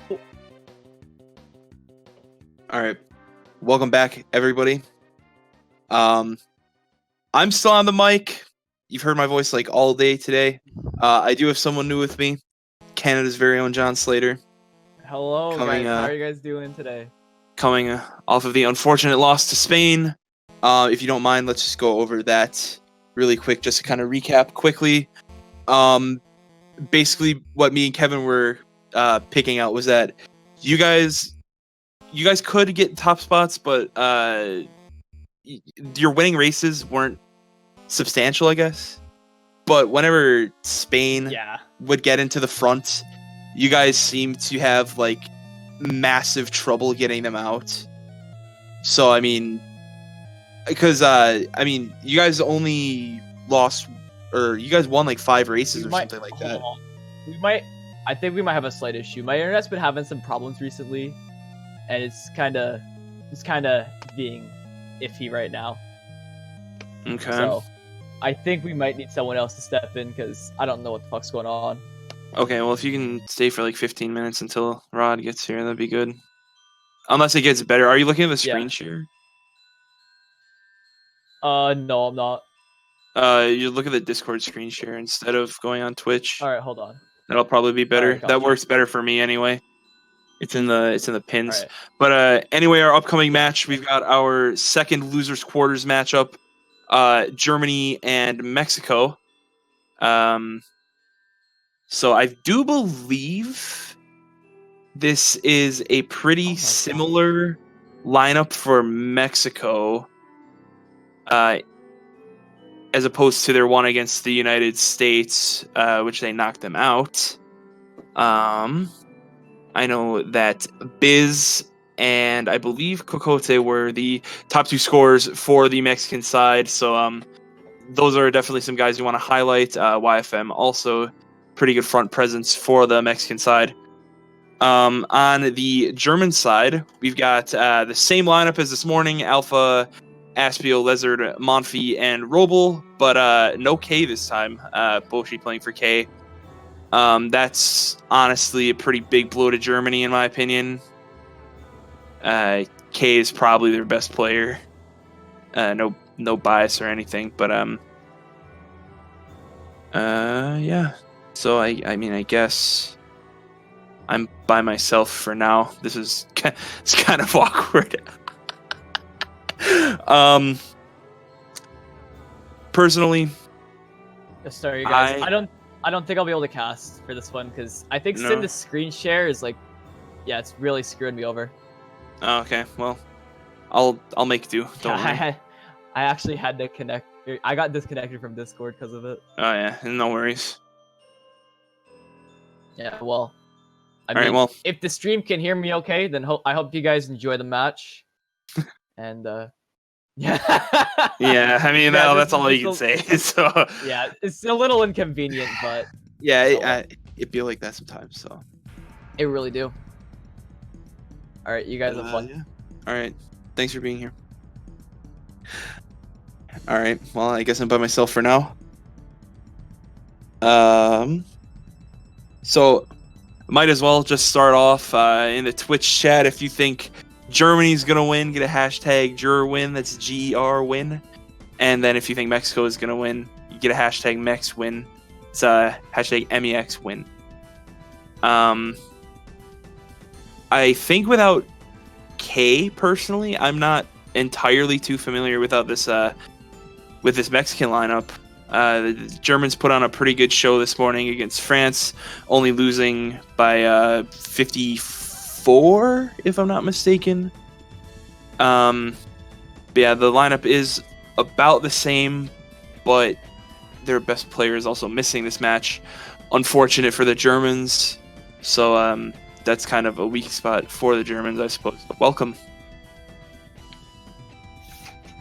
All right, welcome back, everybody. I'm still on the mic. You've heard my voice like all day today. I do have someone new with me, Canada's very own John Slater. Hello, Coming, guys. How are you guys doing today? Coming off of the unfortunate loss to Spain. If you don't mind, let's just go over that really quick, just to kind of recap quickly. Basically, what me and Kevin were picking out was that you guys could get top spots, but your winning races weren't substantial, I guess. But whenever Spain would get into the front, you guys seem to have like massive trouble getting them out. So I mean, because you guys only lost, or you guys won like 5 races or something like that. I think we might have a slight issue. My internet's been having some problems recently, and it's kind of being iffy right now. Okay. So I think we might need someone else to step in because I don't know what the fuck's going on. Okay, well, if you can stay for like 15 minutes until Rod gets here, that'd be good. Unless it gets better. Are you looking at the screen share? No, I'm not. You look at the Discord screen share instead of going on Twitch. All right, hold on. That'll probably be better. Right, that works better for me anyway. It's in the pins. Right. But anyway, our upcoming match, we've got our second losers quarters matchup, Germany and Mexico. So I do believe this is a pretty similar lineup for Mexico, as opposed to their one against the United States, which they knocked them out. I know that Biz and I believe Cocote were the top 2 scorers for the Mexican side. So those are definitely some guys you want to highlight. YFM also pretty good front presence for the Mexican side. On the German side, we've got the same lineup as this morning: Alpha, Aspio, Lezard, Monfi, and Roble, but no K this time. Boshi playing for K. That's honestly a pretty big blow to Germany, in my opinion. K is probably their best player. No bias or anything, but yeah. So I mean, I guess I'm by myself for now. It's kind of awkward. Personally, sorry guys. I don't think I'll be able to cast for this one because I think the screen share is like, it's really screwing me over. Okay, well, I'll make do. Don't worry. I actually had to connect. I got disconnected from Discord because of it. Oh yeah, no worries. Yeah, well, I mean, if the stream can hear me okay, then I hope you guys enjoy the match. And yeah. Yeah, I mean, that's all you can say. So yeah, it's a little inconvenient, but yeah, it feel like that sometimes. So it really do. All right, you guys have fun. Yeah. All right, thanks for being here. All right, well, I guess I'm by myself for now. So might as well just start off in the Twitch chat. If you think Germany's gonna win, get a hashtag GerWin. That's GER win. And then if you think Mexico is gonna win, you get a hashtag MEXWin. It's hashtag MEXWin. I think without K, personally, I'm not entirely too familiar with this Mexican lineup. The Germans put on a pretty good show this morning against France, only losing by 54, if I'm not mistaken. But yeah, the lineup is about the same, but their best player is also missing this match. Unfortunate for the Germans. So that's kind of a weak spot for the Germans, I suppose. But welcome.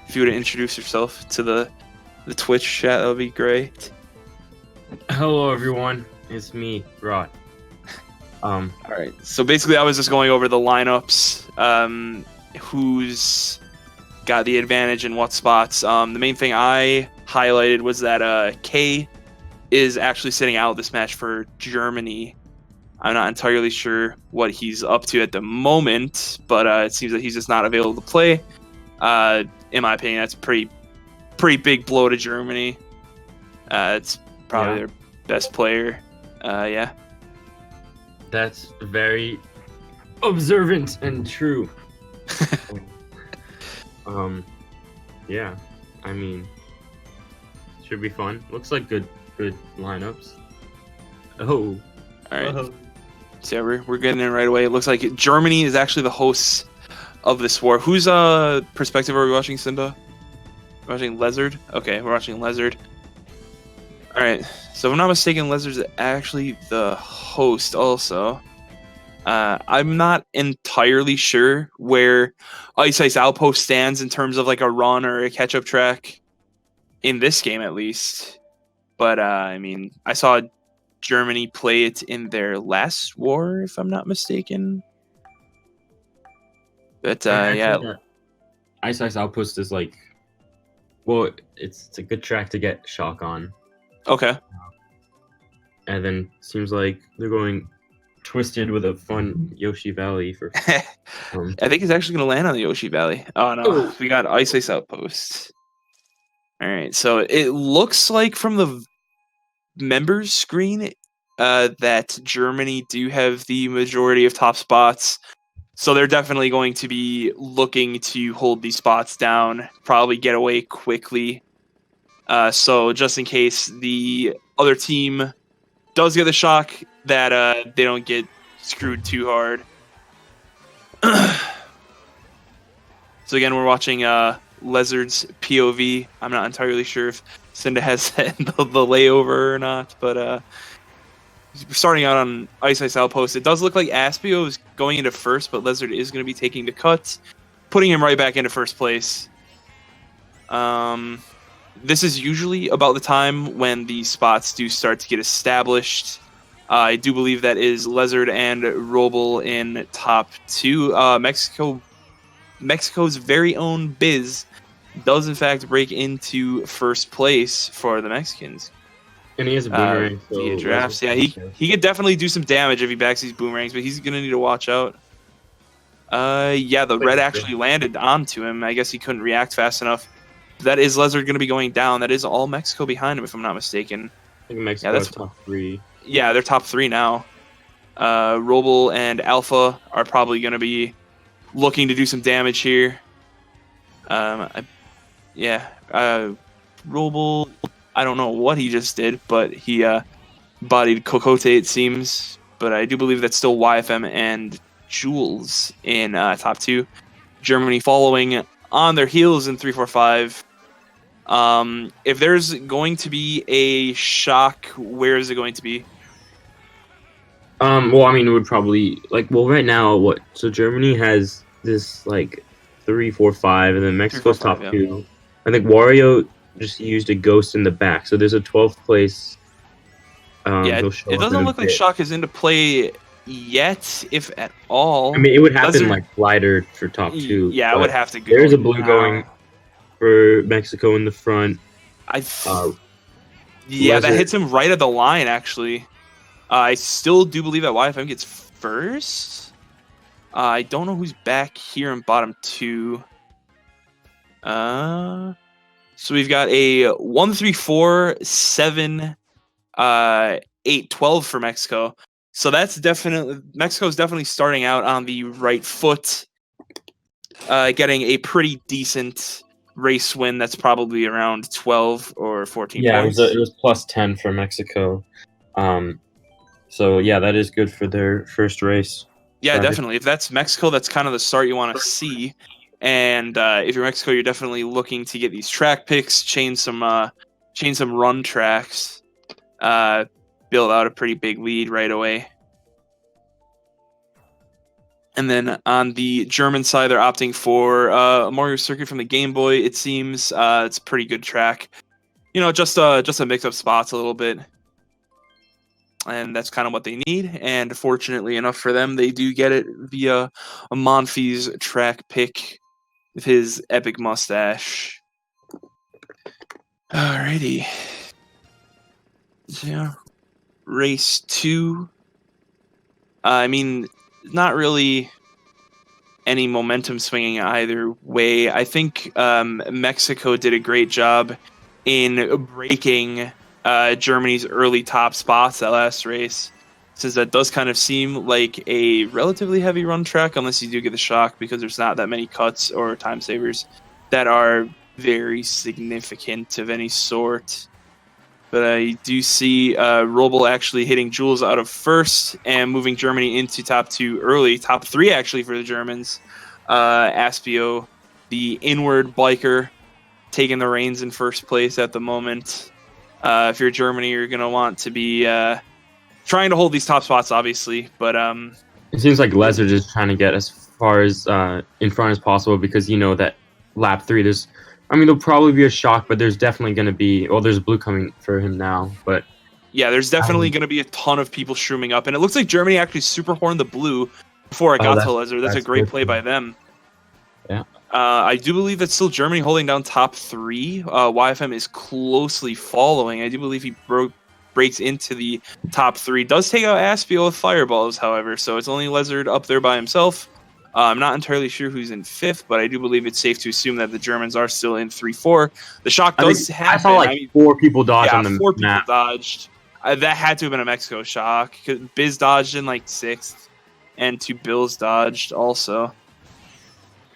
If you were to introduce yourself to the Twitch chat, that would be great. Hello, everyone. It's me, Rod. All right. So basically, I was just going over the lineups. Who's got the advantage in what spots? The main thing I highlighted was that K is actually sitting out this match for Germany. I'm not entirely sure what he's up to at the moment, but it seems that he's just not available to play. In my opinion, that's a pretty big blow to Germany. It's probably their best player. Yeah. That's very observant and true. Yeah. I mean, should be fun. Looks like good lineups. Oh. All right. So yeah, we're getting in right away. It looks like Germany is actually the hosts of this war. Whose perspective are we watching, Cinda? We're watching Lezard? Okay, we're watching Lezard. Alright, so if I'm not mistaken, Lezard's actually the host also. I'm not entirely sure where Ice Outpost stands in terms of like a run or a catch-up track in this game at least. But I mean, I saw Germany play it in their last war, if I'm not mistaken. But yeah, Ice Outpost is like, well, it's a good track to get Shock on, okay. and then seems like they're going Twisted with a fun Yoshi Valley for. I think he's actually going to land on the Yoshi Valley. Oh no, we got Ice Outpost. All right, so it looks like from the members screen that Germany do have the majority of top spots. So they're definitely going to be looking to hold these spots down, probably get away quickly. So just in case the other team does get the shock, that they don't get screwed too hard. So again, we're watching Lezard's POV. I'm not entirely sure if Cinda has the layover or not, but starting out on Ice Outpost, it does look like Aspio is going into first, but Lezard is going to be taking the cut, putting him right back into first place. This is usually about the time when the spots do start to get established. I do believe that is Lezard and Roble in top 2. Mexico's very own Biz does in fact break into first place for the Mexicans. And he has a boomerang. Via drafts. Yeah, he could definitely do some damage if he backs these boomerangs, but he's gonna need to watch out. Yeah, the red actually landed onto him. I guess he couldn't react fast enough. That is Lezard gonna be going down. That is all Mexico behind him, if I'm not mistaken. I think Mexico that's top 3. Yeah, they're top 3 now. Roble and Alpha are probably gonna be looking to do some damage here. Roble, I don't know what he just did, but he bodied Cocote, it seems. But I do believe that's still YFM and Jules in top 2. Germany following on their heels in 3-4-5. If there's going to be a shock, where is it going to be? Well, I mean, it would probably right now, so Germany has this 3-4-5, and then Mexico's top 2. I think Wario just used a ghost in the back, so there's a 12th place. It doesn't look like shock is into play yet, if at all. I mean, it would happen glider for top 2. Yeah, it would have to go. There's a blue going for Mexico in the front. That hits him right at the line, actually. I still do believe that YFM gets first. I don't know who's back here in bottom 2. So we've got a 1-3-4-7 8-12 for Mexico. So that's Mexico's definitely starting out on the right foot, getting a pretty decent race win. That's probably around 12 or 14 points. It was plus 10 for Mexico. So yeah, that is good for their first race. Yeah, definitely. If that's Mexico, that's kind of the start you want to see. And if you're Mexico, you're definitely looking to get these track picks, chain some run tracks, build out a pretty big lead right away. And then on the German side, they're opting for a Mario Circuit from the Game Boy. It seems it's a pretty good track. Just a mix up spots a little bit. And that's kind of what they need. And fortunately enough for them, they do get it via a Monfils track pick with his epic mustache. Alrighty. So, race 2. I mean, not really any momentum swinging either way. I think Mexico did a great job in breaking Germany's early top spots that last race, since that does kind of seem like a relatively heavy run track, unless you do get the shock, because there's not that many cuts or time savers that are very significant of any sort. But I do see Roble actually hitting Jules out of first and moving Germany into top 2 early. Top 3, actually, for the Germans. Aspio, the inward biker, taking the reins in first place at the moment. If you're Germany, you're going to want to be trying to hold these top spots, obviously. But it seems like Lezard is trying to get as far as in front as possible, because you know that lap 3, there'll probably be a shock, but there's definitely going to be... Well, there's blue coming for him now, but... Yeah, there's definitely going to be a ton of people shrooming up, and it looks like Germany actually super horned the blue before it got to Lezard. That's a great play by them. Yeah. I do believe that's still Germany holding down top 3. YFM is closely following. I do believe he breaks into the top 3. Does take out Aspio with fireballs, however, so it's only Lezard up there by himself. I'm not entirely sure who's in 5th, but I do believe it's safe to assume that the Germans are still in 3-4. The shock does happen. I saw like 4 people dodge on the map. 4 people dodged. That had to have been a Mexico shock. Biz dodged in like 6th, and 2 Bills dodged also.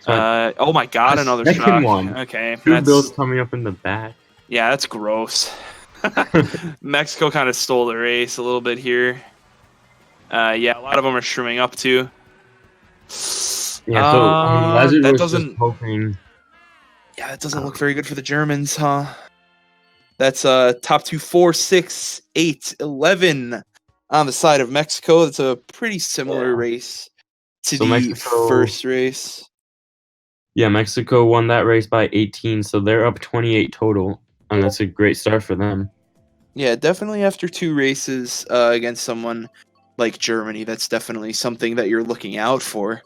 Oh my god, another shock. One. Okay. 2 Bills coming up in the back. Yeah, that's gross. Mexico kind of stole the race a little bit here. Yeah, a lot of them are shrooming up too. Yeah, so Lezard that was doesn't. Just hoping... Yeah, that doesn't look very good for the Germans, huh? That's top 2, 4, 6, 8, 11 on the side of Mexico. That's a pretty similar race to the Mexico, first race. Yeah, Mexico won that race by 18, so they're up 28 total, and that's a great start for them. Yeah, definitely after 2 races against someone like Germany, that's definitely something that you're looking out for.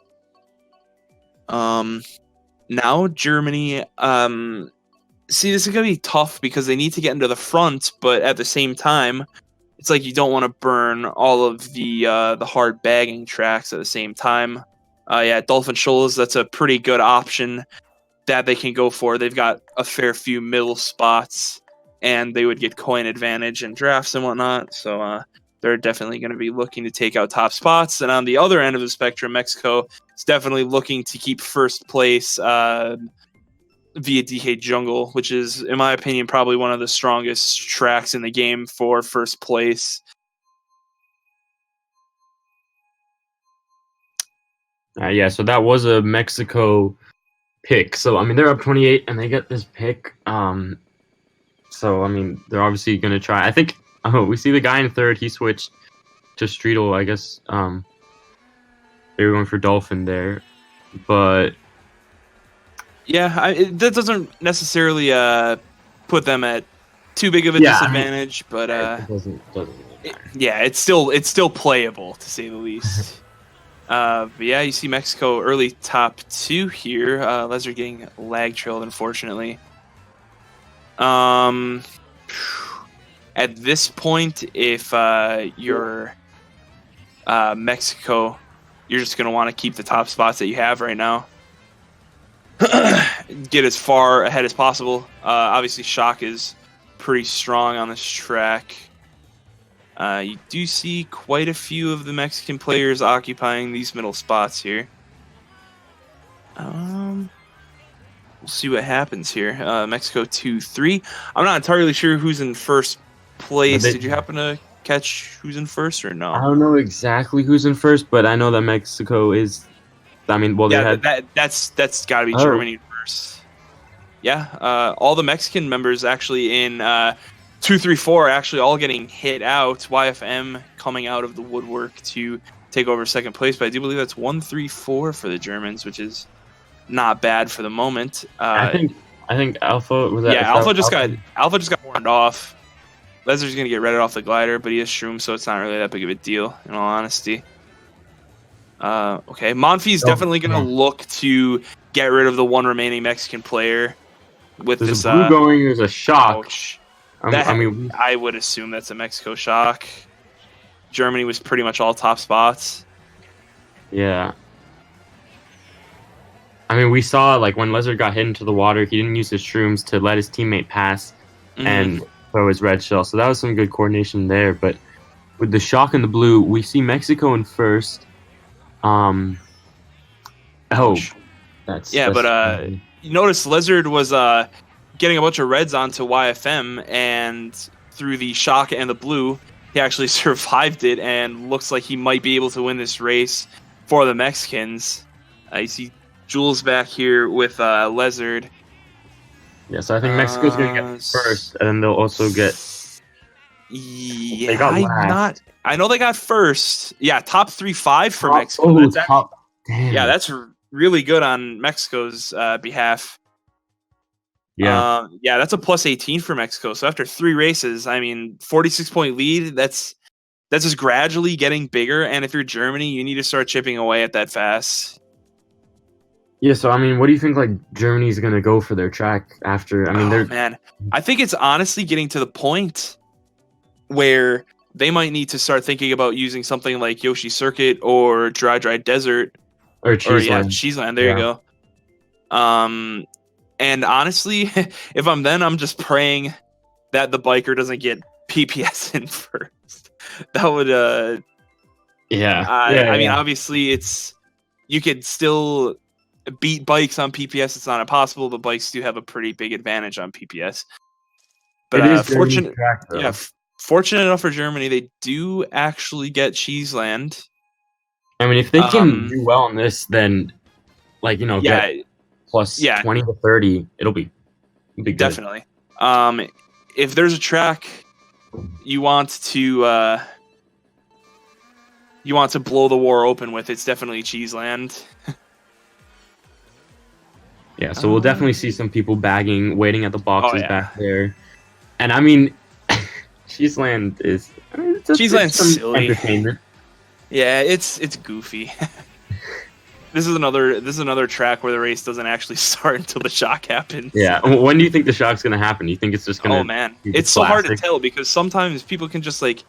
Now Germany, see, this is gonna be tough because they need to get into the front, but at the same time, it's like you don't want to burn all of the hard bagging tracks at the same time. Yeah, Dolphin Shoals, that's a pretty good option that they can go for. They've got a fair few middle spots, and they would get coin advantage in drafts and whatnot. So they're definitely going to be looking to take out top spots. And on the other end of the spectrum, Mexico is definitely looking to keep first place via DK Jungle, which is, in my opinion, probably one of the strongest tracks in the game for first place. Yeah, so that was a Mexico pick. So, I mean, they're up 28, and they get this pick. So, I mean, they're obviously going to try. I think, we see the guy in 3rd. He switched to Streetle, I guess. They were going for Dolphin there. But... Yeah, that doesn't necessarily put them at too big of a disadvantage, but it doesn't really yeah, it's still playable, to say the least. But yeah, you see Mexico early top 2 here. Lezard getting lag trailed, unfortunately. At this point, if you're Mexico, you're just going to want to keep the top spots that you have right now. Get as far ahead as possible. Obviously, shock is pretty strong on this track. You do see quite a few of the Mexican players occupying these middle spots here. We'll see what happens here. Mexico 2-3. I'm not entirely sure who's in first place. Did you happen to catch who's in first or no? I don't know exactly who's in first, but I know that Mexico is. I mean, well, yeah, that's got to be Germany first. Yeah, all the Mexican members actually in 2, 3, 4 are actually all getting hit out. YFM coming out of the woodwork to take over second place, but I do believe that's 1, 3, 4 for the Germans, which is not bad for the moment. I think Alpha was that. Yeah, Alpha just got warned off. Lezard's gonna get redded off the glider, but he is shroom, so it's not really that big of a deal, in all honesty. Okay, Monfy's definitely gonna look to get rid of the one remaining Mexican player with there's this. A blue going. There's a shock. Ouch. I would assume that's a Mexico shock. Germany was pretty much all top spots. Yeah. I mean, we saw like when Lezard got hit into the water, he didn't use his shrooms to let his teammate pass and throw his red shell. So that was some good coordination there. But with the shock and the blue, we see Mexico in first. Oh, that's but you notice Lezard was getting a bunch of reds onto YFM, and through the shock and the blue, he actually survived it and looks like he might be able to win this race for the Mexicans. You see Jules back here with Lezard. Yeah, so I think Mexico's going to get first, and then they'll also get... Yeah, they got last. I know they got first. Yeah, top 3-5 for Mexico. Oh, That's damn. Yeah, that's really good on Mexico's behalf. Yeah. Yeah, that's a plus 18 for Mexico. So after 3 races, I mean, 46-point lead, that's just gradually getting bigger. And if you're Germany, you need to start chipping away at that fast. Yeah, so I mean, what do you think like Germany's gonna go for their track after? I mean, man, I think it's honestly getting to the point where they might need to start thinking about using something like Yoshi Circuit or Dry Desert or Cheeseland. There you go. And honestly, if I'm I'm just praying that the biker doesn't get PPS in first. That would I mean, obviously you could still beat bikes on PPS. It's not impossible, but bikes do have a pretty big advantage on PPS. But fortunate enough for Germany, they do actually get Cheeseland. I mean, if they can do well on this, then get plus 20 to 30, it'll be good. Definitely. If there's a track you want to blow the war open with, it's definitely Cheeseland. Yeah, so we'll definitely see some people waiting at the boxes back there. And I mean, Cheeseland is Cheeseland's silly. Entertainment. Yeah, it's goofy. This is another track where the race doesn't actually start until the shock happens. Yeah, when do you think the shock's gonna happen? Do you think it's just gonna? Oh man, it's so hard to tell because sometimes people can just like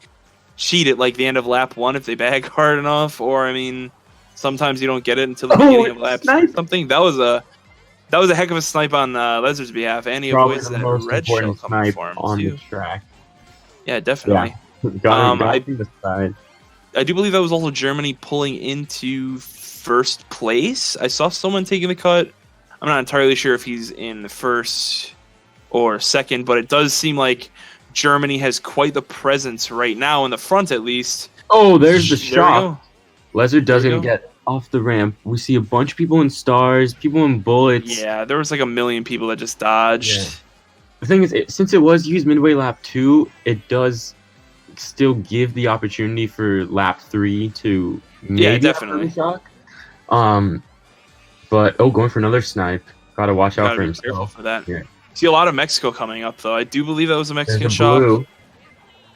cheat at like the end of lap 1 if they bag hard enough, or I mean, sometimes you don't get it until the beginning of lap something. That was a heck of a snipe on Lezard's behalf, and he avoids that red shell coming for him on too. the track. Yeah, definitely. I do believe that was also Germany pulling into first place. I saw someone taking the cut. I'm not entirely sure if he's in the first or second, but it does seem like Germany has quite the presence right now in the front, at least. Oh, there's the shock. Lezard doesn't get off the ramp. We see a bunch of people in stars, people in bullets. Yeah, there was like a million people that just dodged. Yeah. The thing is, since it was used midway lap 2, it does still give the opportunity for lap 3 to maybe definitely shock. But going for another snipe. Gotta watch out for himself. For that. Yeah. See a lot of Mexico coming up though. I do believe that was a Mexican shock.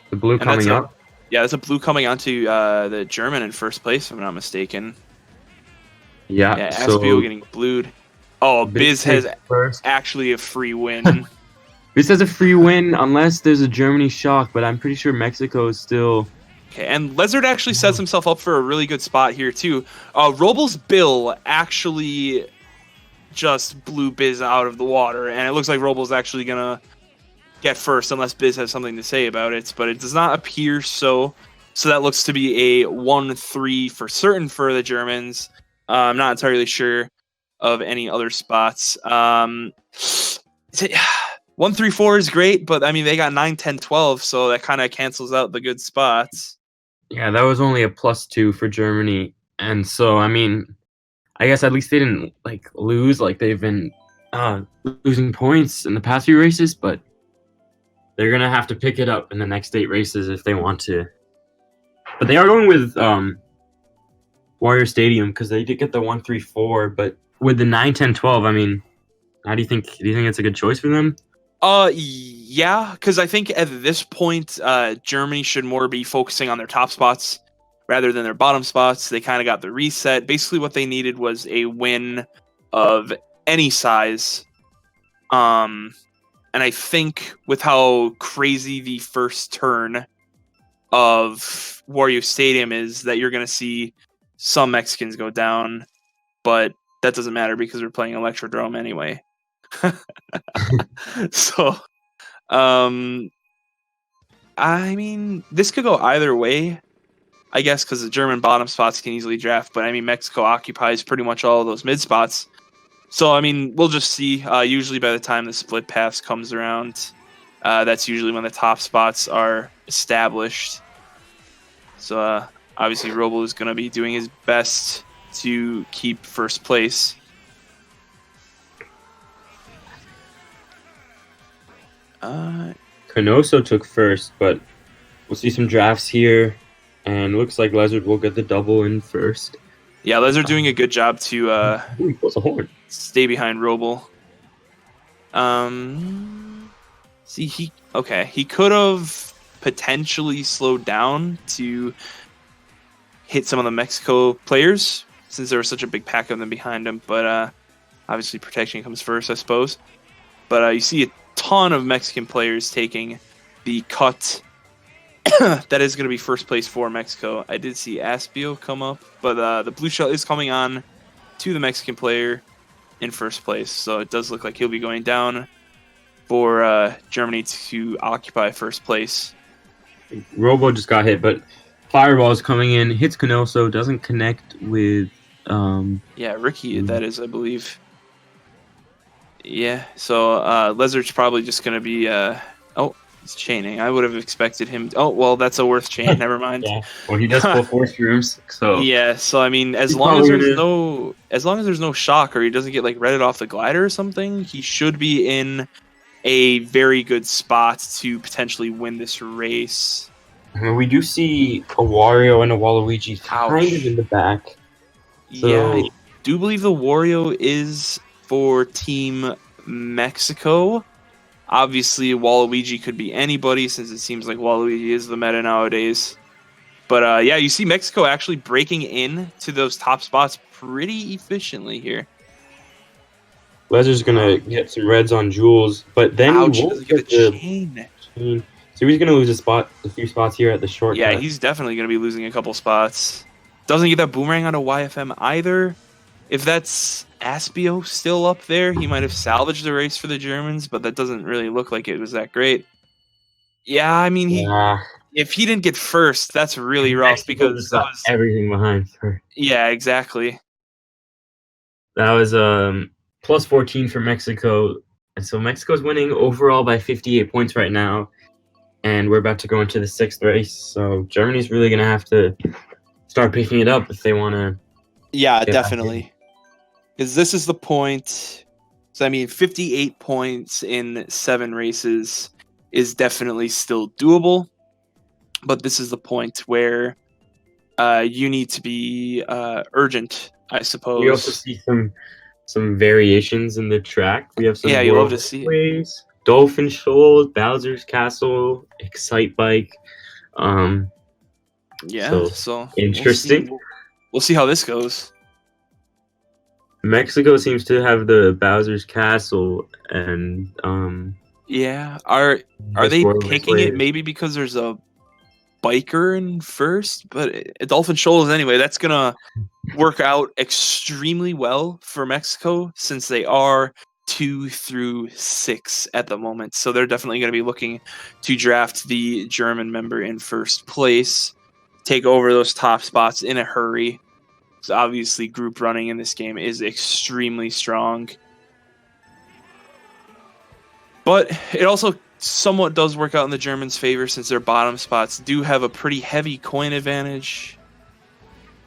The blue coming up. Yeah, there's a blue coming onto the German in first place, if I'm not mistaken. Yeah, Aspio getting blued. Oh, Biz has actually a free win. Biz has a free win unless there's a Germany shock, but I'm pretty sure Mexico is still... Okay, and Lezard actually sets himself up for a really good spot here, too. Robles Bill actually just blew Biz out of the water, and it looks like Robles actually going to get first unless Biz has something to say about it, but it does not appear so. So that looks to be a 1-3 for certain for the Germans. I'm not entirely sure of any other spots. 1-3-4 is great, but I mean they got 9, 10, 12, so that kind of cancels out the good spots. Yeah, that was only a +2 for Germany, and so I mean, I guess at least they didn't lose like they've been losing points in the past few races, but they're gonna have to pick it up in the next 8 races if they want to. But they are going with Wario Stadium because they did get the 1-3-4, but with the 9, 10, 12, I mean, how do you think it's a good choice for them? Yeah, because I think at this point, Germany should more be focusing on their top spots rather than their bottom spots. They kind of got the reset. Basically, what they needed was a win of any size. And I think with how crazy the first turn of Wario Stadium is, that you're going to see some Mexicans go down, but that doesn't matter because we're playing Electrodrome anyway. So, I mean, this could go either way, I guess, because the German bottom spots can easily draft. But I mean, Mexico occupies pretty much all of those mid spots. So I mean, we'll just see. Usually, by the time the split pass comes around, that's usually when the top spots are established. So obviously, Robo is going to be doing his best to keep first place. Canoso took first, but we'll see some drafts here, and looks like Lezard will get the double in first. Yeah, Lezard doing a good job to he pulls a horn. Stay behind Roble. See, he could have potentially slowed down to hit some of the Mexico players since there was such a big pack of them behind him. But obviously, protection comes first, I suppose. But you see a ton of Mexican players taking the cut. That is going to be first place for Mexico. I did see Aspio come up, but the blue shell is coming on to the Mexican player in first place. So it does look like he'll be going down for Germany to occupy first place. Robo just got hit, but Fireball is coming in, hits Canoso, doesn't connect with... Ricky, that is, I believe. Yeah, so Lezard's probably just going to be... he's chaining. I would have expected him... Oh, well, that's a worth chain. Never mind. Yeah, well, he does pull force rooms, so... Yeah, so I mean, as long as there's no shock or he doesn't get like redded off the glider or something, he should be in a very good spot to potentially win this race. We do see a Wario and a Waluigi kind of in the back. So... Yeah, I do believe the Wario is for Team Mexico. Obviously, Waluigi could be anybody since it seems like Waluigi is the meta nowadays. But you see Mexico actually breaking in to those top spots pretty efficiently here. Lezard's gonna get some reds on Jules, but then he won't get the chain. So he's gonna lose a few spots here at the short. Yeah, he's definitely gonna be losing a couple spots. Doesn't get that boomerang onto YFM either. If that's Aspio still up there, he might have salvaged the race for the Germans, but that doesn't really look like it was that great. Yeah, I mean, if he didn't get first, that's really rough because that was everything behind her. Yeah, exactly. That was plus 14 for Mexico, and so Mexico's winning overall by 58 points right now, and we're about to go into the 6th race. So Germany's really gonna have to start picking it up if they want to. Yeah, definitely. Because this is the point. So I mean, 58 points in 7 races is definitely still doable, but this is the point where you need to be urgent, I suppose. We also see some variations in the track. We have some you love to see it. Dolphin, Shoals, Bowser's Castle, Excite Bike. So interesting. We'll see how this goes. Mexico seems to have the Bowser's Castle, and are they picking it maybe because there's a biker in first? But Dolphin Shoals anyway, that's gonna work out extremely well for Mexico since they are 2 through 6 at the moment. So they're definitely going to be looking to draft the German member in first place, take over those top spots in a hurry. So obviously group running in this game is extremely strong. But it also somewhat does work out in the Germans' favor since their bottom spots do have a pretty heavy coin advantage.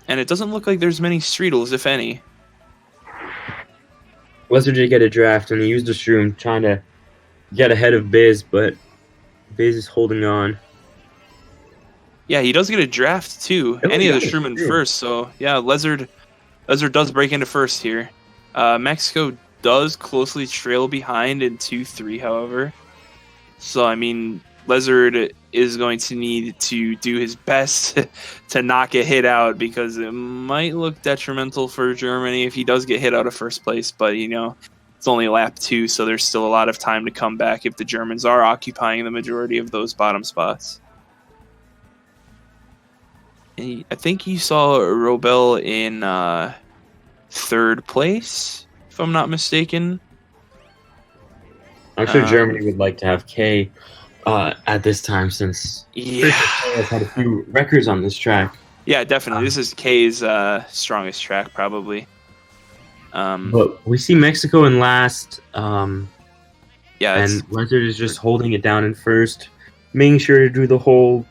And it doesn't look like there's many Streetles, if any. Lezard did get a draft, and he used a shroom trying to get ahead of Biz, but Biz is holding on. Yeah, he does get a draft too. Any of the shroom in first, so yeah, Lezard does break into first here. Mexico does closely trail behind in 2-3, however. So I mean, Lezard is going to need to do his best to not get hit out because it might look detrimental for Germany if he does get hit out of first place. But it's only lap 2, so there's still a lot of time to come back if the Germans are occupying the majority of those bottom spots. I think you saw Robel in third place, if I'm not mistaken. I'm sure Germany would like to have K at this time since Yeah, K has had a few records on this track. yeah, definitely. This is K's strongest track, probably. But we see Mexico in last. Yeah, and Lezard is just holding it down in first, making sure to do the whole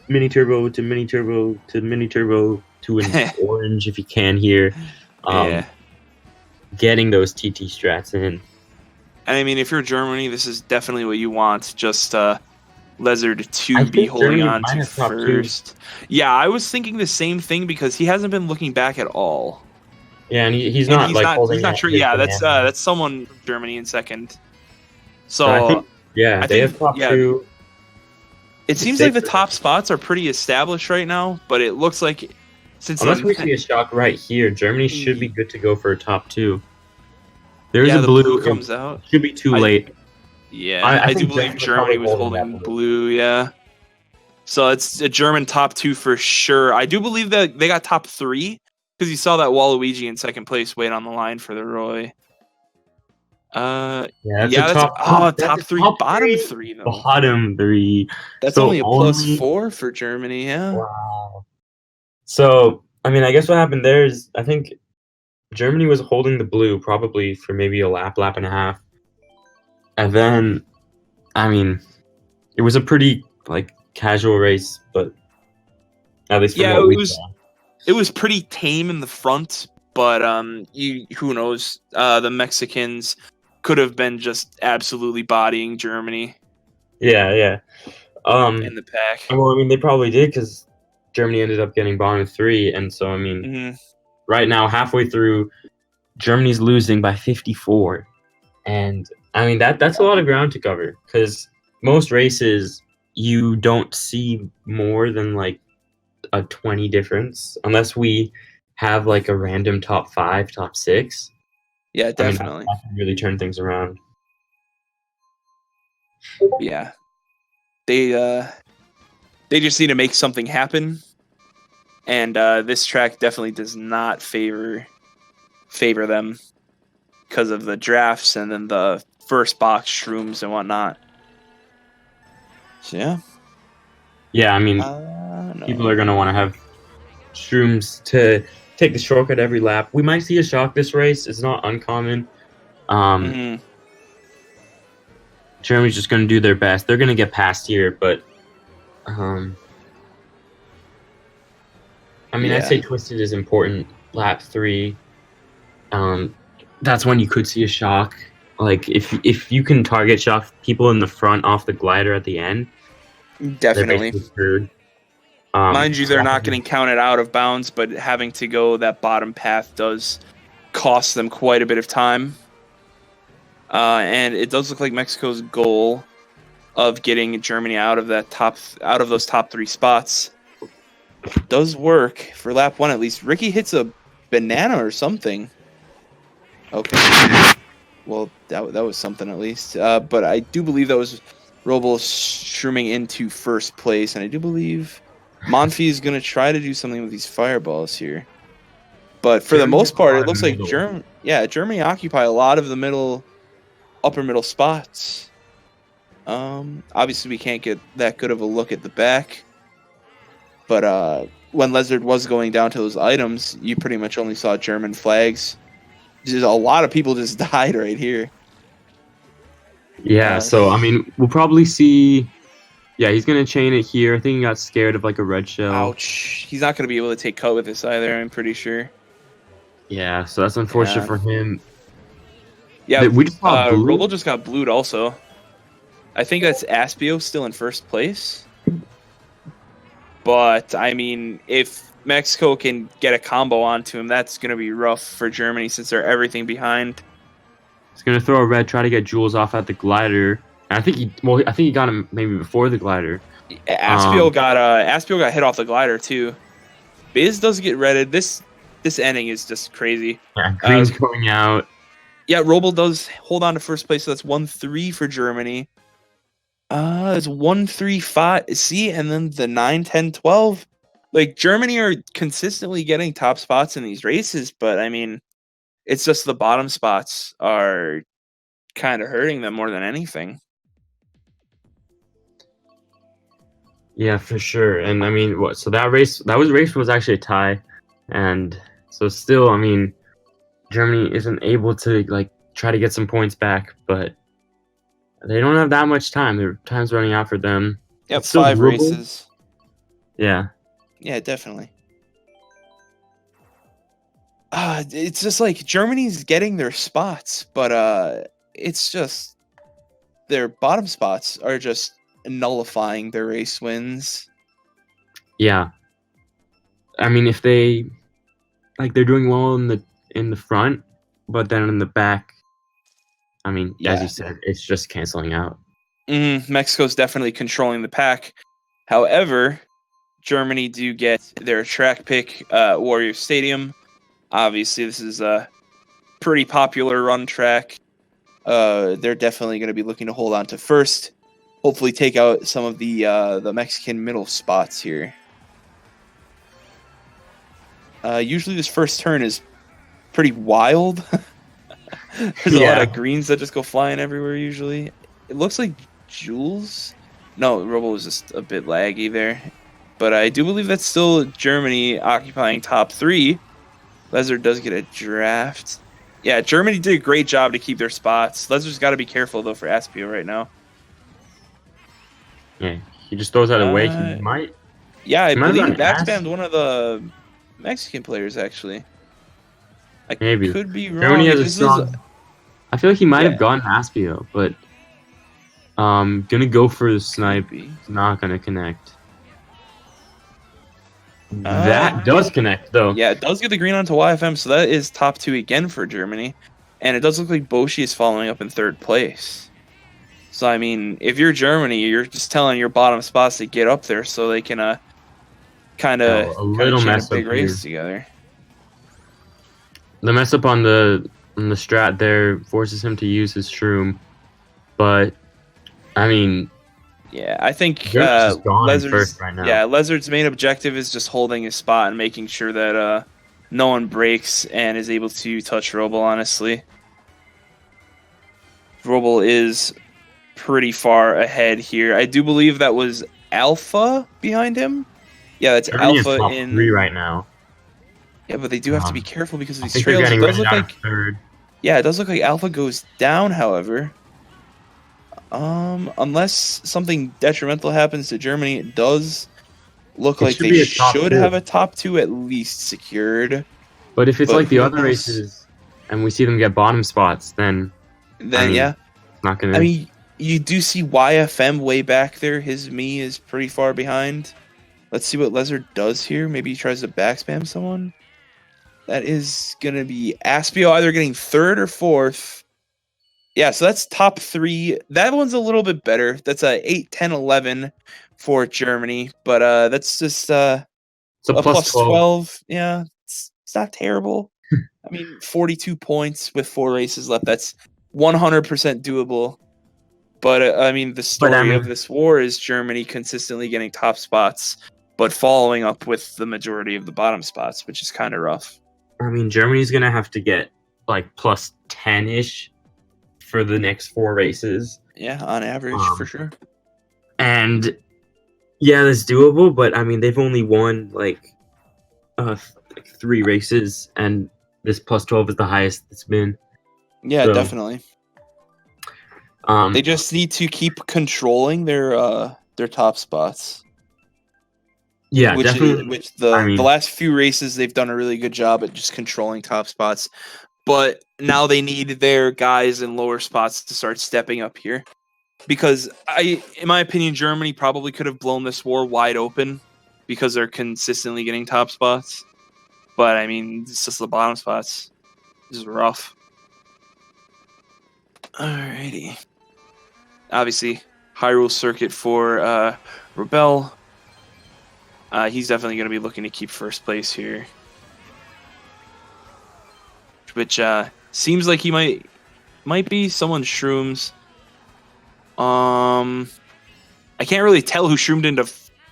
mini turbo to mini turbo to mini turbo to an orange if he can here. yeah. Getting those TT strats in. And I mean, if you're Germany, this is definitely what you want. Just Lezard to I be think holding Germany on might to have top two. first. Yeah, I was thinking the same thing because he hasn't been looking back at all. Yeah, and he's And not holding. He's not that sure. big Yeah, banana. that's someone from Germany in second. So I think I they think, have top yeah, two. it seems like the top spots are pretty established right now, but it looks like since Unless we see a shock right here, Germany should be good to go for a top two. There's a the blue comes out. Should be too late. Yeah, I I do think believe Germany's Germany probably was holding holding that blue. Yeah, so it's a German top two for sure. I do believe that they got top three because you saw that Waluigi in second place wait on the line for the Roy. That's top three, bottom three though. Bottom three. That's So only a +4 for Germany. Yeah. Wow. So I mean, I guess what happened there is I think Germany was holding the blue probably for maybe a lap and a half, and then I mean, it was a pretty casual race, but at least from what we saw. It was pretty tame in the front, but who knows? The Mexicans could have been just absolutely bodying Germany. Yeah. In the pack. Well, I mean, they probably did because Germany ended up getting bottom 3, and so I mean, right now halfway through, Germany's losing by 54, and I mean that's a lot of ground to cover because most races you don't see more than a 20 difference unless we have a random top 5, top 6. Yeah, definitely. That can really turn things around. Yeah. They just need to make something happen. And this track definitely does not favor them because of the drafts and then the first box shrooms and whatnot. So yeah. Yeah, I mean, people are going to want to have shrooms to take the shortcut every lap. We might see a shock this race. It's not uncommon. Germany's just going to do their best. They're going to get past here, but I mean, I'd say Twisted is important. Lap 3. That's when you could see a shock. If you can target shock people in the front off the glider at the end, definitely. Mind you, they're not getting counted out of bounds, but having to go that bottom path does cost them quite a bit of time. And it does look like Mexico's goal of getting Germany out of those top 3 spots does work for lap 1 at least. Ricky hits a banana or something. Okay. Well, that was something at least. But I do believe that was Robles shrooming into first place, and I do believe Monfils is going to try to do something with these fireballs here. But for the most part, it looks like Germany occupy a lot of the upper middle spots. Obviously, we can't get that good of a look at the back. But when Lezard was going down to those items, you pretty much only saw German flags. Just a lot of people just died right here. Yeah, so, I mean, we'll probably see... Yeah, he's going to chain it here. I think he got scared of, a red shell. Ouch. He's not going to be able to take cut with this either, I'm pretty sure. Yeah, so that's unfortunate for him. Yeah, Roble just got blued also. I think that's Aspio still in first place. But, I mean, if Mexico can get a combo onto him, that's going to be rough for Germany since they're everything behind. He's going to throw a red, try to get Jules off at the glider. And I think he got him maybe before the glider. Aspio got hit off the glider too. Biz does get redded. This ending is just crazy. Yeah, Green's going out. Yeah, Roble does hold on to first place, so that's 1-3 for Germany. It's 1-3-5. See, and then the 9-10-12. like Germany are consistently getting top spots in these races, but I mean, it's just the bottom spots are kind of hurting them more than anything. Yeah, for sure. And I mean, what? So that race was actually a tie, and so still, I mean, Germany isn't able to like try to get some points back, but they don't have that much time. Their time's running out for them. Yep, It's still 5 doable. races. Yeah. Yeah, definitely. It's just like Germany's getting their spots, but it's just their bottom spots are just nullifying their race wins. Yeah. I mean, if they like they're doing well in the front, but then in the back, I mean, as you said, it's just canceling out. Mexico's definitely controlling the pack. However, Germany do get their track pick, Wario Stadium. Obviously, this is a pretty popular run track. They're definitely going to be looking to hold on to first. Hopefully, take out some of the Mexican middle spots here. Usually, this first turn is pretty wild. There's a lot of greens that just go flying everywhere. Usually, it looks like Jules. No, Robo was just a bit laggy there, but I do believe that's still Germany occupying top 3. Lezard does get a draft. Yeah, Germany did a great job to keep their spots. Lezard's got to be careful, though, for Aspio right now. Yeah, he just throws that away. He might. Yeah, I believe he backspammed one of the Mexican players, actually. I could be wrong. Germany has a strong... I feel like he might have gone Aspio, but gonna go for the snipe. Not gonna connect. That does connect, though. Yeah, it does get the green onto YFM, so that is top 2 again for Germany. And it does look like Boshi is following up in 3rd place. So, I mean, if you're Germany, you're just telling your bottom spots to get up there so they can kind of chain a big race together. The mess up on the strat there forces him to use his shroom. But, I mean... Yeah, I think Lezard's right now. Yeah, Lezard's main objective is just holding his spot and making sure that no one breaks and is able to touch Robo, honestly. Robo is pretty far ahead here. I do believe that was Alpha behind him. Yeah, that's Alpha in 3 right now. Yeah, but they do have to be careful because of these trails. It does look like it does look like Alpha goes down, however. Unless something detrimental happens to Germany, it does look like they should have a top 2 at least secured. But if it's like the other races and we see them get bottom spots, then yeah, it's not gonna. I mean, you do see YFM way back there. His me is pretty far behind. Let's see what Lezard does here. Maybe he tries to backspam someone. That is gonna be Aspio either getting 3rd or 4th. Yeah, so that's top 3. That one's a little bit better. That's a 8, 10, 11 for Germany, but that's just a plus 12. Yeah, it's not terrible. I mean, 42 points with 4 races left. That's 100% doable. But I mean, the story of this war is Germany consistently getting top spots, but following up with the majority of the bottom spots, which is kind of rough. I mean, Germany's gonna have to get like plus 10-ish for the next 4 races. Yeah, on average, for sure. And yeah, that's doable, but I mean, they've only won like 3 races, and this plus 12 is the highest it's been. Yeah, so, definitely. They just need to keep controlling their top spots. Yeah, definitely. The last few races, they've done a really good job at just controlling top spots. But now they need their guys in lower spots to start stepping up here. Because in my opinion, Germany probably could have blown this war wide open because they're consistently getting top spots. But I mean, it's just the bottom spots. This is rough. Alrighty. Obviously, Hyrule circuit for Rebel. He's definitely going to be looking to keep first place here. Which seems like he might be someone's shrooms. I can't really tell who shroomed into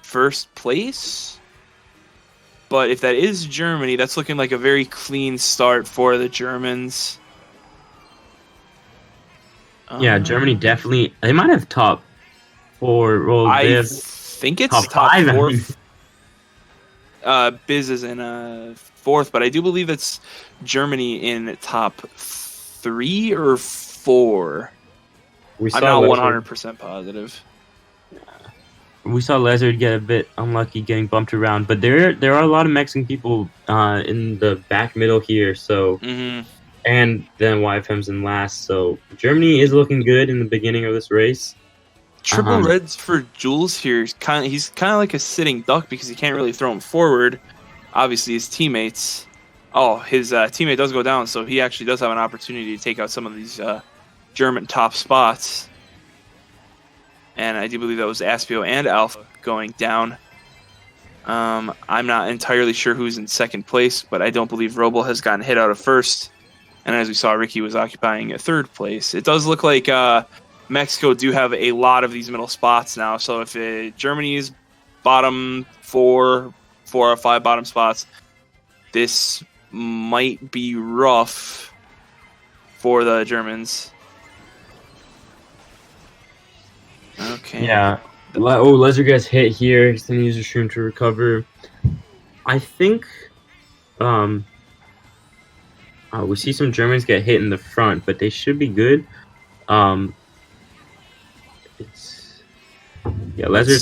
first place. But if that is Germany, that's looking like a very clean start for the Germans. Yeah, Germany definitely. They might have top 4. Well, they I have think it's top top 5. 4. Biz is in 4th, but I do believe it's Germany in top 3 or 4. I'm not 100% positive. We saw Lezard get a bit unlucky getting bumped around, but there are a lot of Mexican people in the back middle here. So, and then YFM's in last. So Germany is looking good in the beginning of this race. Triple reds for Jules here. He's kind of like a sitting duck because he can't really throw him forward. Obviously, his teammates. Oh, his teammate does go down, so he actually does have an opportunity to take out some of these German top spots. And I do believe that was Aspio and Alpha going down. I'm not entirely sure who's in second place, but I don't believe Roble has gotten hit out of first. And as we saw, Ricky was occupying a third place. It does look like Mexico do have a lot of these middle spots now. So if Germany's bottom 4 or 5 bottom spots, this might be rough for the Germans. Okay. Yeah. Lezard gets hit here. He's gonna use a shroom to recover. I think we see some Germans get hit in the front, but they should be good. Lezard's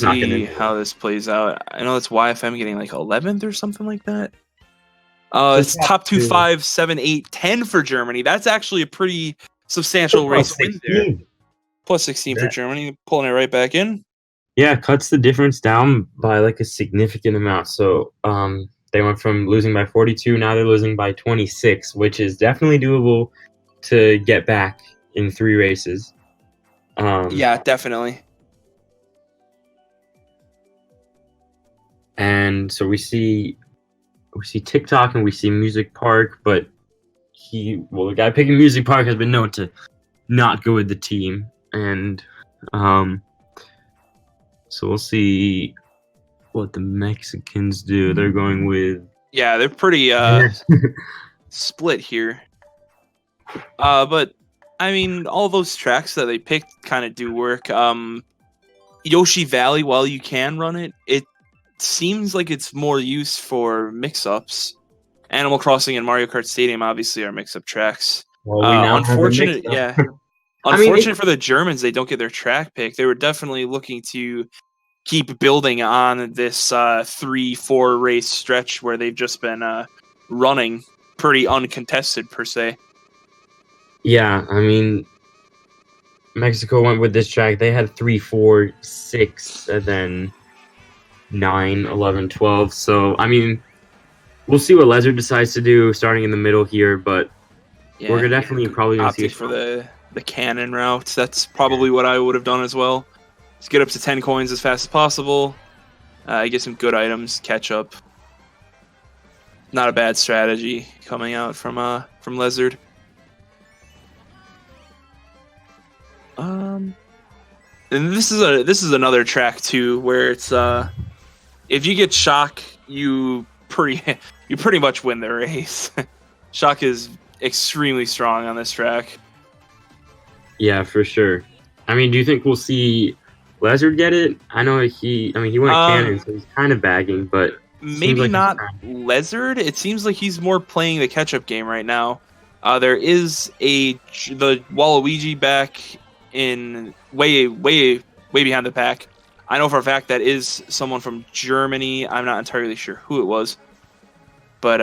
not gonna see how this plays out. I know it's YFM getting like 11th or something like that. It's top 2, 5, 7, 8, 10 for Germany. That's actually a pretty substantial race win there. Plus 16 for Germany, pulling it right back in. Yeah, cuts the difference down by like a significant amount. So they went from losing by 42, now they're losing by 26, which is definitely doable to get back in 3 races. Yeah, definitely. And so we see Tick-Tock and we see Music Park, but the guy picking Music Park has been known to not go with the team. And so we'll see what the Mexicans do. They're going with... Yeah, they're pretty split here. But, I mean, all those tracks that they picked kind of do work. Yoshi Valley, while you can run it, it seems like it's more use for mix-ups. Animal Crossing and Mario Kart Stadium obviously are mix-up tracks. Well, we now unfortunate, yeah. Unfortunate for the Germans, they don't get their track pick. They were definitely looking to keep building on this 3-4 race stretch where they've just been running pretty uncontested, per se. Yeah, I mean, Mexico went with this track. They had 3, 4, 6, and then 9, 11, 12. So, I mean, we'll see what Lezard decides to do starting in the middle here, but we're definitely probably going to see for the cannon route. That's probably what I would have done as well. Just get up to 10 coins as fast as possible. Get some good items, catch up. Not a bad strategy coming out from Lezard. And this is another track too, where it's if you get Shock, you pretty much win the race. Shock is extremely strong on this track. Yeah, for sure. I mean, do you think we'll see Lezard get it? I know he went cannon, so he's kind of bagging, but maybe like not Lezard. It seems like he's more playing the catch-up game right now. There is the Waluigi back in way behind the pack. I know for a fact that is someone from Germany. I'm not entirely sure who it was, but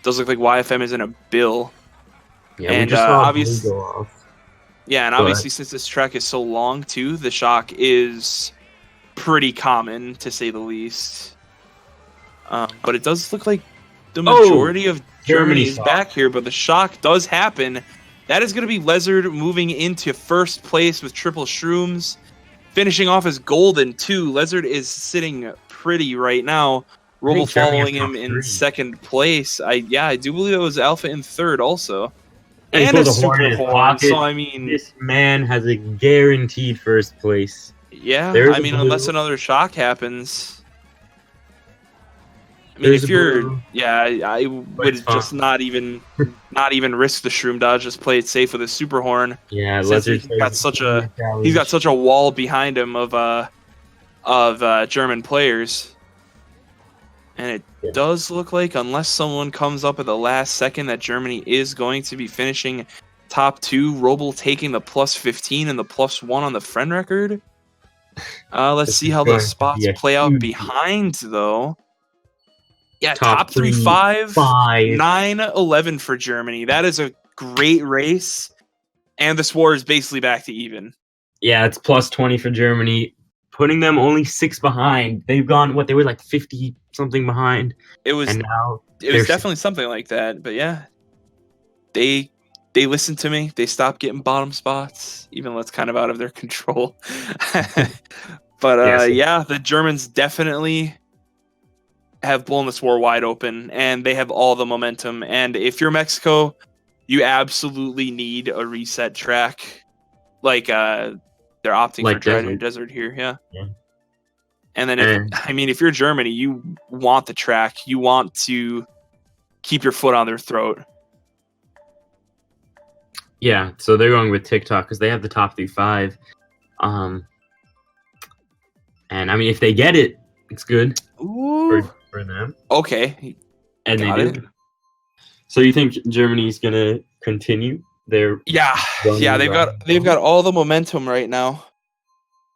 does look like YFM is in a bill. Yeah, and obviously. Yeah, and obviously since this track is so long too, the Shock is pretty common to say the least. But it does look like the majority of Germany is back here, but the Shock does happen. That is going to be Lezard moving into first place with triple shrooms, finishing off as golden too. Lezard is sitting pretty right now. Roble following him in second place. I do believe it was Alpha in third also. And a super horn, so I mean... This man has a guaranteed first place. Yeah, I mean, unless another Shock happens. I mean, There's if a you're, blue. yeah, I would it's just fine. not even risk the shroom dodge. Just play it safe with his super horn. Yeah, Since Lezard he's got such a wall behind him of German players, and it Yeah. does look like, unless someone comes up at the last second, that Germany is going to be finishing top 2. Roble taking the +15 and the +1 on the friend record. Let's see how the spots play out behind, though. Yeah, top 3, 5, 9, 11 for Germany. That is a great race, and this war is basically back to even. Yeah, it's +20 for Germany, putting them only 6 behind. They've gone they were like 50 something behind. It was definitely something like that. But yeah, they listened to me. They stopped getting bottom spots, even though it's kind of out of their control. But yeah, the Germans definitely have blown this war wide open, and they have all the momentum. And if you're Mexico, you absolutely need a reset track. Like they're opting for Trident Desert here, yeah. And then if you're Germany, you want the track. You want to keep your foot on their throat. Yeah, so they're going with Tick-Tock because they have the top 5. And I mean, if they get it, it's good for them. Okay, and they do. So you think Germany's gonna continue their? Yeah. They've got all the momentum right now.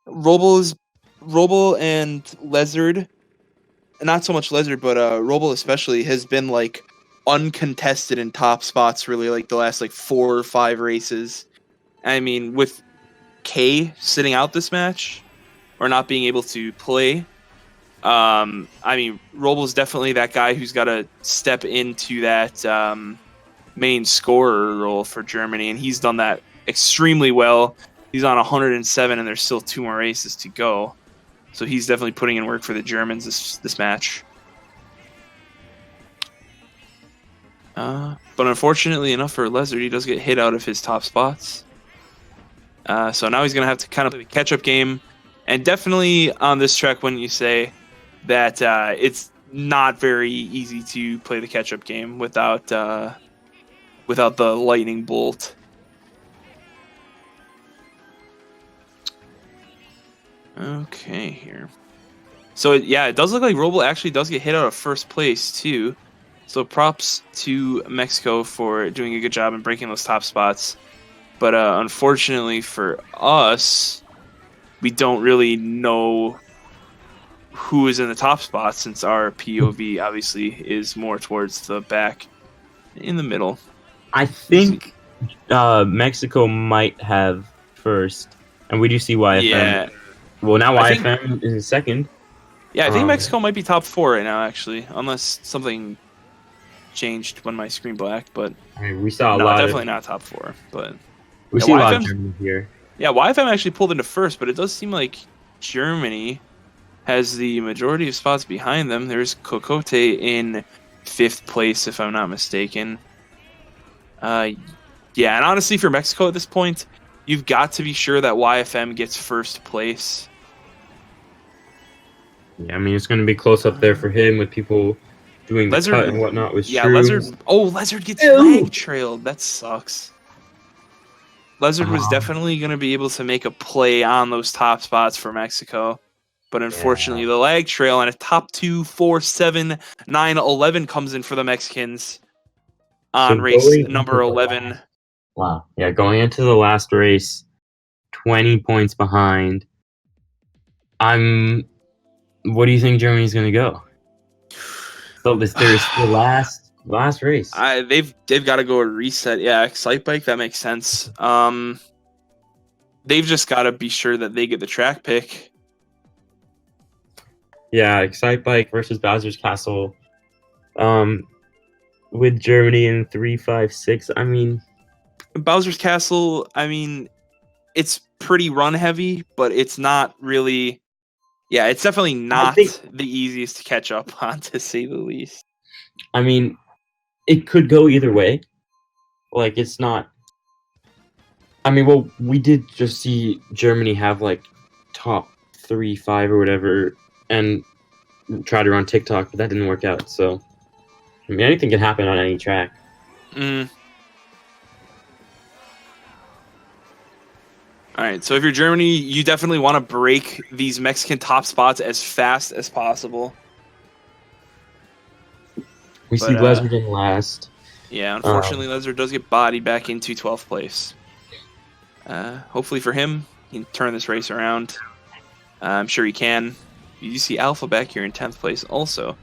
Roble and Lezard, not so much Lezard, but Roble especially has been like uncontested in top spots really like the last like 4 or 5 races. I mean, with K sitting out this match or not being able to play, I mean, Roble's definitely that guy who's got to step into that main scorer role for Germany, and he's done that extremely well. He's on 107, and there's still 2 more races to go. So he's definitely putting in work for the Germans this match. But unfortunately enough for Lezard, he does get hit out of his top spots. So now he's going to have to kind of play the catch-up game. And definitely on this track, wouldn't you say that it's not very easy to play the catch-up game without the lightning bolt. Okay, here. So it does look like Roble actually does get hit out of first place too. So props to Mexico for doing a good job in breaking those top spots. But unfortunately for us, we don't really know who is in the top spot since our POV obviously is more towards the back in the middle. I think Mexico might have first, and we do see YFM. Yeah. Well, now YFM is in second. Yeah, I think Mexico might be top 4 right now, actually, unless something changed when my screen blacked. But I mean, we saw a lot. Definitely not top 4. But we see a lot of Germany here. Yeah, YFM actually pulled into first, but it does seem like Germany has the majority of spots behind them. There's Kokote in 5th place, if I'm not mistaken. Yeah, and honestly, for Mexico at this point, you've got to be sure that YFM gets first place. Yeah, I mean, it's going to be close up there for him with people doing the cut and whatnot with Lezard. Oh, Lezard gets lag trailed. That sucks. Lezard was definitely going to be able to make a play on those top spots for Mexico. But unfortunately, the lag trail and a top 2, 4, 7, 9, 11 comes in for the Mexicans on race number 11. Wow. Yeah, going into the last race, 20 points behind. What do you think Germany's going to go? So there's the last race. They've got to go a reset. Yeah, Excite Bike, that makes sense. They've just got to be sure that they get the track pick. Yeah, Excite Bike versus Bowser's Castle. With Germany in 3, 5, 6. I mean, Bowser's Castle, I mean, it's pretty run heavy, but it's not really. Yeah, it's definitely not the easiest to catch up on, to say the least. I mean, it could go either way. Like, it's not. I mean, well, we did just see Germany have like top 3, 5 or whatever, and try to run Tick-Tock, but that didn't work out. So, I mean, anything can happen on any track. Mm. All right, so if you're Germany, you definitely want to break these Mexican top spots as fast as possible. We see Lezard in last. Yeah, unfortunately, Lezard does get bodied back into 12th place. Hopefully for him, he can turn this race around. I'm sure he can. You see Alpha back here in 10th place also.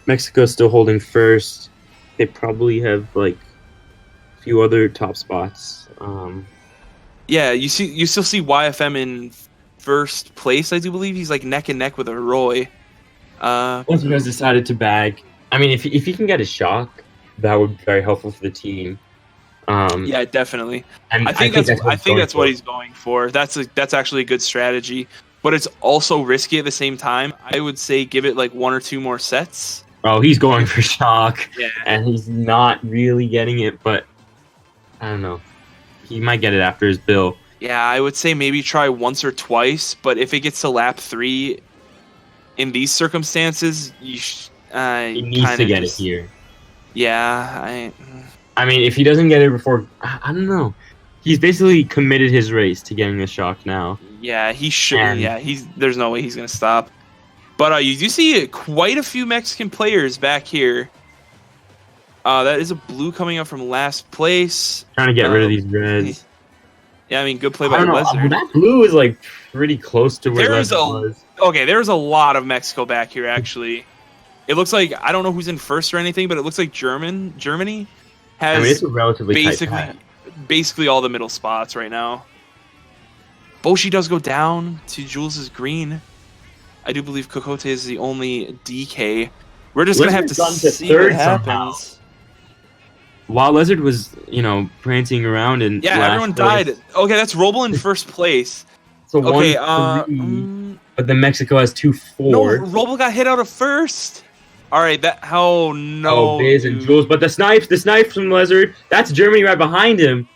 Mexico's still holding first. They probably have like a few other top spots. Yeah, you still see YFM in first place, I do believe. He's like neck and neck with a Roy. Once you guys decided to bag, I mean, if he can get a shock, that would be very helpful for the team. Yeah, definitely. And I think that's what he's going for. That's actually a good strategy, but it's also risky at the same time. I would say give it like 1 or 2 more sets. Oh, he's going for shock, Yeah. and he's not really getting it, but I don't know. He might get it after his bill. Yeah, I would say maybe try once or twice, but if it gets to lap 3, in these circumstances, he needs to get it here. Yeah, I mean, if he doesn't get it before, I don't know. He's basically committed his race to getting the shock now. Yeah, he should. Yeah, there's no way he's gonna stop. But you do see quite a few Mexican players back here. That is a blue coming up from last place. Trying to get rid of these reds. Yeah, I mean, good play by Lezard. That blue is like pretty close to where Lezard was. Okay, there's a lot of Mexico back here, actually. It looks like, I don't know who's in first or anything, but it looks like Germany has it's a relatively basically all the middle spots right now. Boshi does go down to Jules' green. I do believe Kokote is the only DK. We're just going to have to see what happens. While Lezard was, prancing around and everyone died. Okay, that's Roble in first place. So okay, 1-3, but then Mexico has 2-4. No, Roble got hit out of first. All right, no. Oh, Biz and Jules, but the snipe from Lezard. That's Germany right behind him.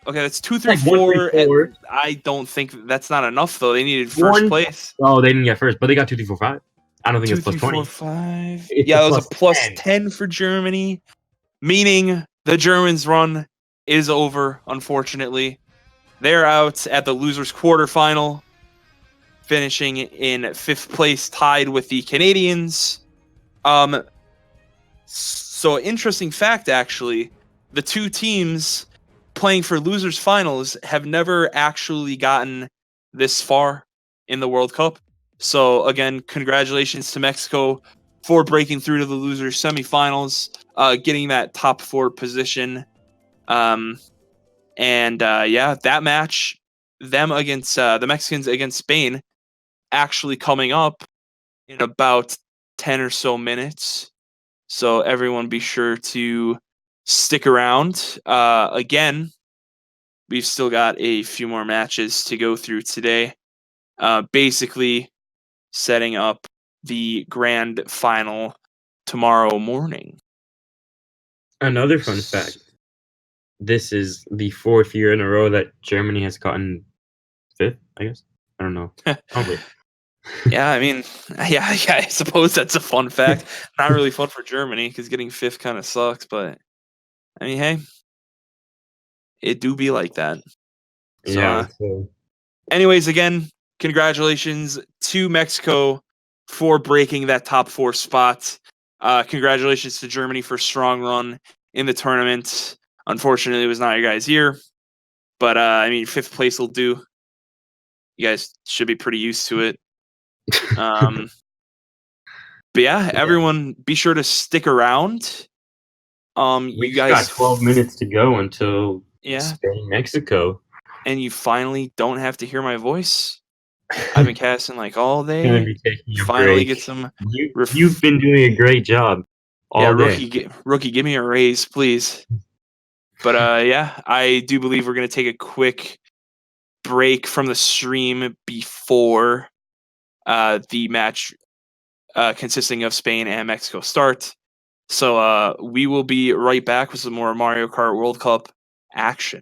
Okay, that's 2, 3, 4. I don't think that's not enough though. They needed first place. Oh, they didn't get first, but they got 2, 3, 4, 5. I don't think it's plus 20. 4, 5. Yeah, it was a plus 10 for Germany, meaning the Germans' run is over. Unfortunately, they're out at the losers' quarterfinal, finishing in 5th place, tied with the Canadians. So interesting fact, actually, the 2 teams playing for losers finals have never actually gotten this far in the World Cup. So again, congratulations to Mexico for breaking through to the losers semifinals, getting that top 4 position. That match, them against the Mexicans against Spain, actually coming up in about 10 or so minutes. So everyone be sure to stick around. Again, we've still got a few more matches to go through today. Basically setting up the grand final tomorrow morning. Another fun fact. This is the 4th year in a row that Germany has gotten 5th, I guess. I don't know. Probably. Yeah, I mean, I suppose that's a fun fact. Not really fun for Germany because getting 5th kind of sucks, but I mean, hey, it do be like that. So, anyways, again, congratulations to Mexico for breaking that top 4 spot. Congratulations to Germany for a strong run in the tournament. Unfortunately, it was not your guys' year, but I mean, 5th place will do. You guys should be pretty used to it. But yeah, everyone be sure to stick around. We you guys got 12 minutes to go until Spain, Mexico. And you finally don't have to hear my voice. I've been casting like all day. Gonna be taking a finally break. Get some You've been doing a great job all day. Rookie, give me a raise, please. But I do believe we're gonna take a quick break from the stream before the match consisting of Spain and Mexico start. So we will be right back with some more Mario Kart World Cup action.